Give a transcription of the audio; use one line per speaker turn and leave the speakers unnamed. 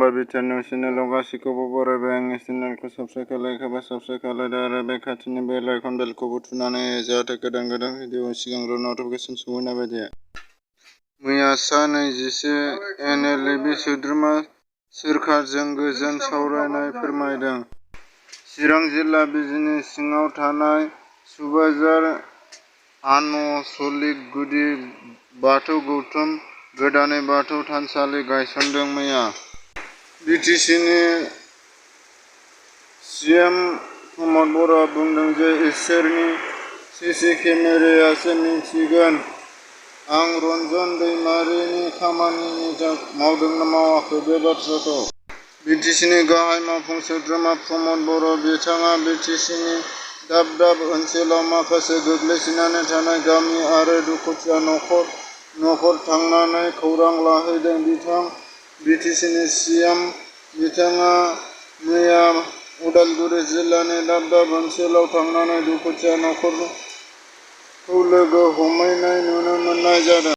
खुलुमबाय BTR news चेनेलाव गासैखौबो बरायबाय। आंनि चेनेलखौ साबस्क्राइब खालायखाबा साबस्क्राइब खालायदो आरो बे खाथिनि बेल आइकन बेलखौबो थुनानै जाहाथे गोदान भिडिअ सिगांग्रो नटिफिकेसन सौहैनाय बायदि। मैया सा 21 NLFB सोद्रोमा सोरखारजों गोजोन सावरायनाय फोरमायदों। चिरां जिल्ला बिजिनि सिङाव थानाय सुबाइजार आनसलिक गुदि बाथौ गौथुम गोदानै बाथौ थानसालि गायसनदों। मैया BTCनि CM प्रमद बर'आ बुंदों जे इसोरनि CC केमेरायासो मिन्थिगोन आं रन्जन दैमारिनि खामानिनि मावदों ना मावाखै बे बाथ्राखौ। BTCनि गाहाय मावफुं सोद्रोमा प्रमद बर' बिथाङा BTCनि दाब दाब ओनसोलाव माखासे गोग्लैसोनानै थानाय गामि आरो दुखुथिया नखर थांनानै खौरां लाहैदों। BTCनि CM बिथाङा मैया उदालगुरि जिल्लानि दाब दाब ओनसोलाव थांनानै दुखुथिया नखरखौ लोगो हमहैनाय नुनो मोननाय जादों।